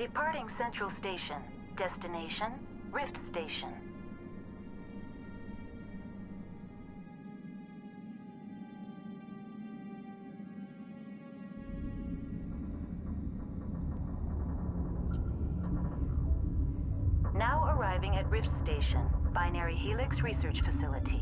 Departing Central Station. Destination, Rift Station. Now arriving at Rift Station, Binary Helix Research Facility.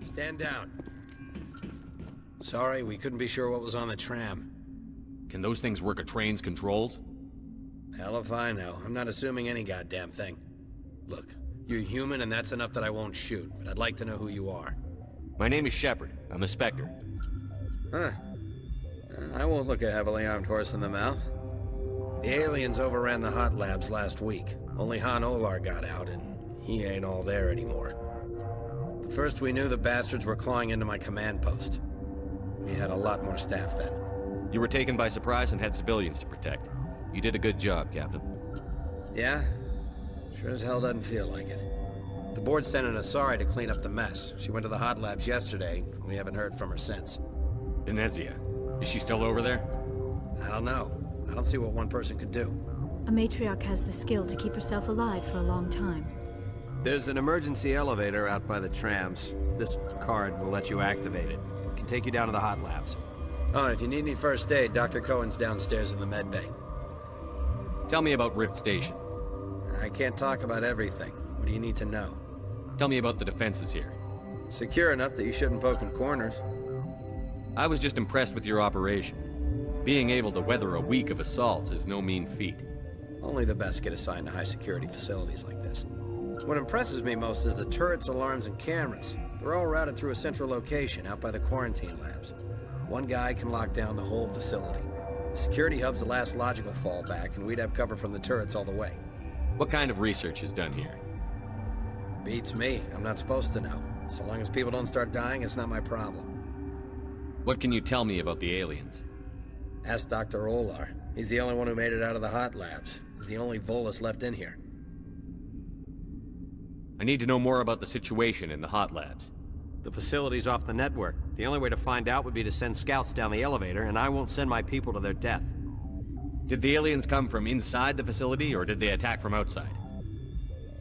Stand down. Sorry, we couldn't be sure what was on the tram. Can those things work a train's controls? Hell if I know. I'm not assuming any goddamn thing. Look, you're human and that's enough that I won't shoot, but I'd like to know who you are. My name is Shepard. I'm a Spectre. Huh. I won't look a heavily armed horse in the mouth. The aliens overran the hot labs last week. Only Han Olar got out, and he ain't all there anymore. The first we knew, the bastards were clawing into my command post. We had a lot more staff then. You were taken by surprise and had civilians to protect. You did a good job, Captain. Yeah? Sure as hell doesn't feel like it. The board sent an Asari to clean up the mess. She went to the hot labs yesterday. We haven't heard from her since. Benezia. Is she still over there? I don't know. I don't see what one person could do. A matriarch has the skill to keep herself alive for a long time. There's an emergency elevator out by the trams. This card will let you activate it. It can take you down to the hot labs. Oh, and if you need any first aid, Dr. Cohen's downstairs in the med bay. Tell me about Rift Station. I can't talk about everything. What do you need to know? Tell me about the defenses here. Secure enough that you shouldn't poke in corners. I was just impressed with your operation. Being able to weather a week of assaults is no mean feat. Only the best get assigned to high-security facilities like this. What impresses me most is the turrets, alarms, and cameras. They're all routed through a central location out by the quarantine labs. One guy can lock down the whole facility. The security hub's the last logical fallback, and we'd have cover from the turrets all the way. What kind of research is done here? Beats me. I'm not supposed to know. So long as people don't start dying, it's not my problem. What can you tell me about the aliens? Ask Dr. Olar. He's the only one who made it out of the hot labs. He's the only Volus left in here. I need to know more about the situation in the hot labs. The facility's off the network. The only way to find out would be to send scouts down the elevator, and I won't send my people to their death. Did the aliens come from inside the facility, or did they attack from outside?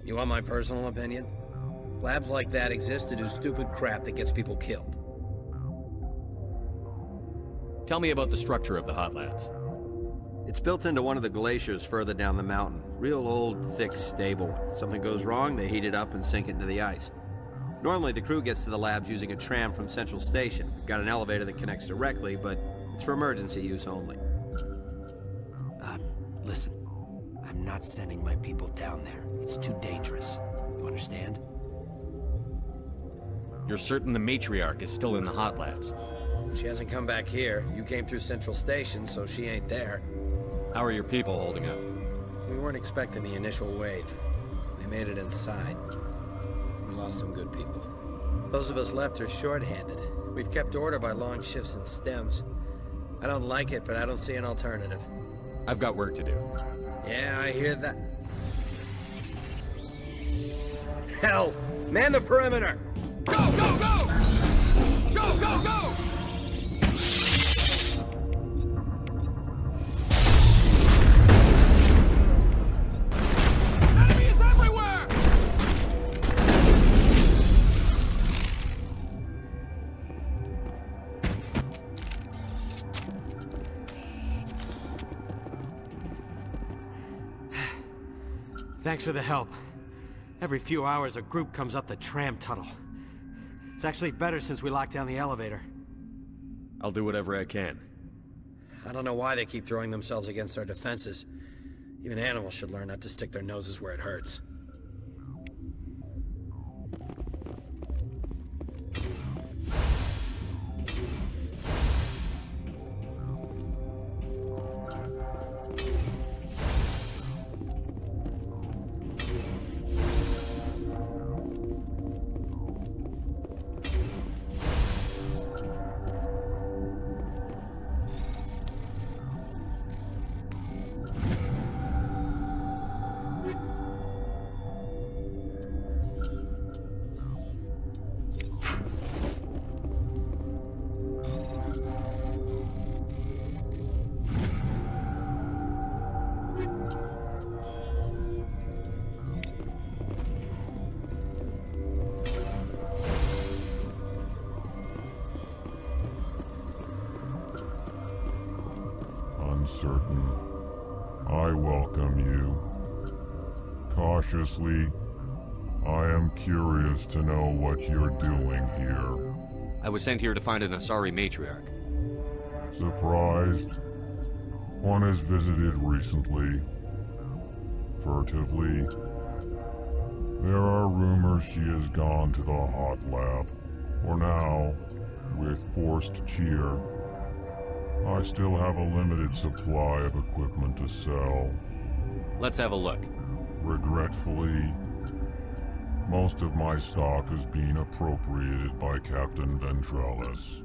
You want my personal opinion? Labs like that exist to do stupid crap that gets people killed. Tell me about the structure of the hot labs. It's built into one of the glaciers further down the mountain. Real old, thick, stable. Something goes wrong, they heat it up and sink it into the ice. Normally, the crew gets to the labs using a tram from Central Station. Got an elevator that connects directly, but it's for emergency use only. Listen. I'm not sending my people down there. It's too dangerous. You understand? You're certain the matriarch is still in the hot labs? She hasn't come back here. You came through Central Station, so she ain't there. How are your people holding up? We weren't expecting the initial wave. They made it inside. We lost some good people. Those of us left are short-handed. We've kept order by long shifts and stems. I don't like it, but I don't see an alternative. I've got work to do. Yeah, I hear that. Hell! Man the perimeter! Go, go, go! Go, go, go! Enemies everywhere! Thanks for the help. Every few hours, a group comes up the tram tunnel. It's actually better since we locked down the elevator. I'll do whatever I can. I don't know why they keep throwing themselves against our defenses. Even animals should learn not to stick their noses where it hurts. Uncertain. I welcome you. Cautiously, I am curious to know what you're doing here. I was sent here to find an Asari matriarch. Surprised? One has visited recently. Furtively. There are rumors she has gone to the hot lab. For now, with forced cheer, I still have a limited supply of equipment to sell. Let's have a look. Regretfully, most of my stock is being appropriated by Captain Ventralis.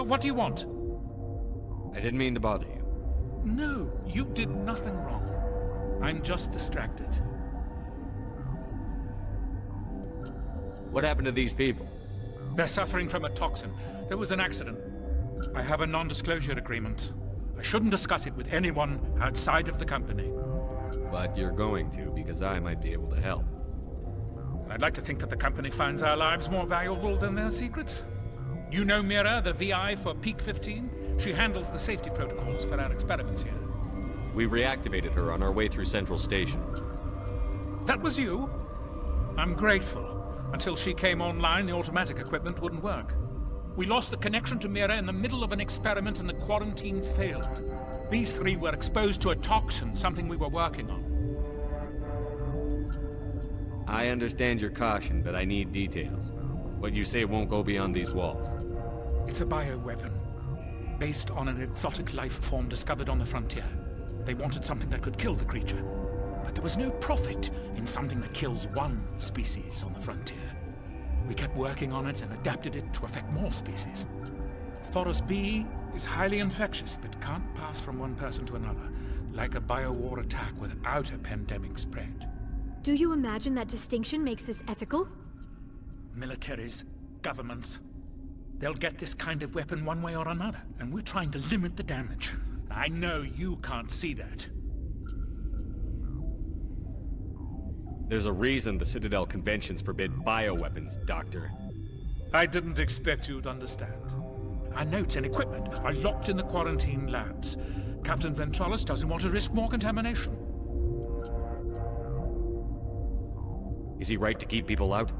What do you want? I didn't mean to bother you. No, you did nothing wrong. I'm just distracted. What happened to these people? They're suffering from a toxin. There was an accident. I have a non-disclosure agreement. I shouldn't discuss it with anyone outside of the company. But you're going to, because I might be able to help. And I'd like to think that the company finds our lives more valuable than their secrets. You know Mira, the VI for Peak 15? She handles the safety protocols for our experiments here. We reactivated her on our way through Central Station. That was you? I'm grateful. Until she came online, the automatic equipment wouldn't work. We lost the connection to Mira in the middle of an experiment and the quarantine failed. These three were exposed to a toxin, something we were working on. I understand your caution, but I need details. What you say won't go beyond these walls. It's a bioweapon, based on an exotic life form discovered on the frontier. They wanted something that could kill the creature, but there was no profit in something that kills one species on the frontier. We kept working on it and adapted it to affect more species. Thoros B is highly infectious, but can't pass from one person to another, like a biowar attack without a pandemic spread. Do you imagine that distinction makes this ethical? Militaries, governments, they'll get this kind of weapon one way or another, and we're trying to limit the damage. I know you can't see that. There's a reason the Citadel conventions forbid bioweapons, Doctor. I didn't expect you'd understand. Our notes and equipment are locked in the quarantine labs. Captain Ventralis doesn't want to risk more contamination. Is he right to keep people out?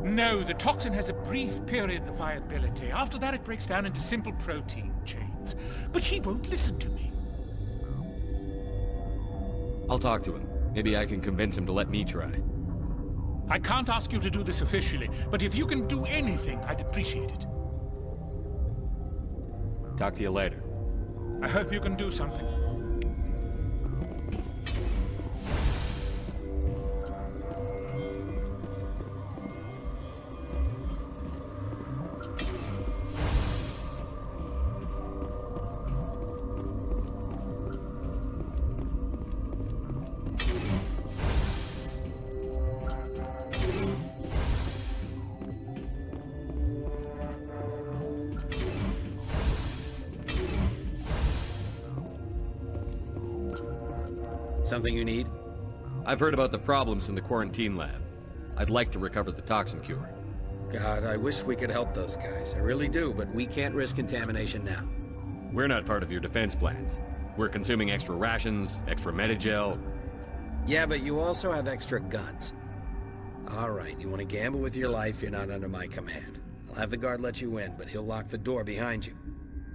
No, the toxin has a brief period of viability. After that, it breaks down into simple protein chains. But he won't listen to me. I'll talk to him. Maybe I can convince him to let me try. I can't ask you to do this officially, but if you can do anything, I'd appreciate it. Talk to you later. I hope you can do something. Something you need? I've heard about the problems in the quarantine lab. I'd like to recover the toxin cure. God, I wish we could help those guys. I really do, but we can't risk contamination now. We're not part of your defense plans. We're consuming extra rations, extra Medigel. Yeah, but you also have extra guns. All right, you want to gamble with your life, you're not under my command. I'll have the guard let you in, but he'll lock the door behind you.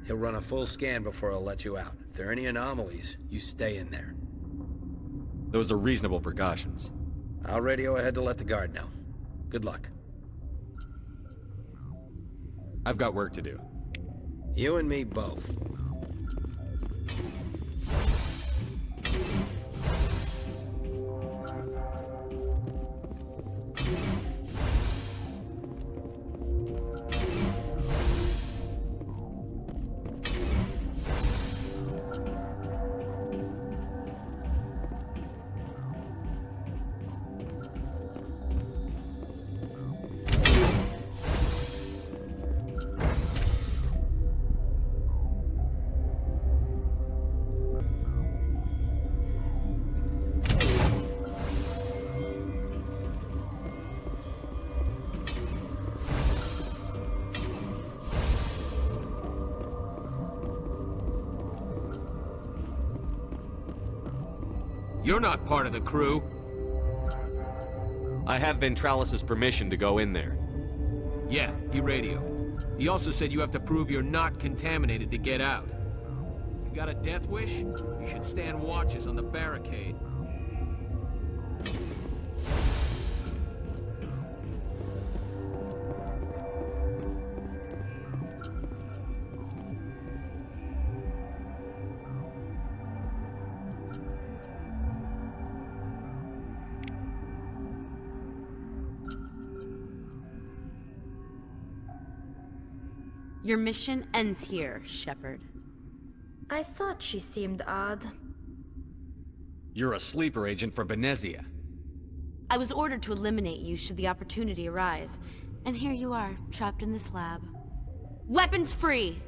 He'll run a full scan before he'll let you out. If there are any anomalies, you stay in there. Those are reasonable precautions. I'll radio ahead to let the guard know. Good luck. I've got work to do. You and me both. You're not part of the crew. I have Ventralis' permission to go in there. Yeah, he radioed. He also said you have to prove you're not contaminated to get out. You got a death wish? You should stand watches on the barricade. Your mission ends here, Shepard. I thought she seemed odd. You're a sleeper agent for Benezia. I was ordered to eliminate you should the opportunity arise. And here you are, trapped in this lab. Weapons free!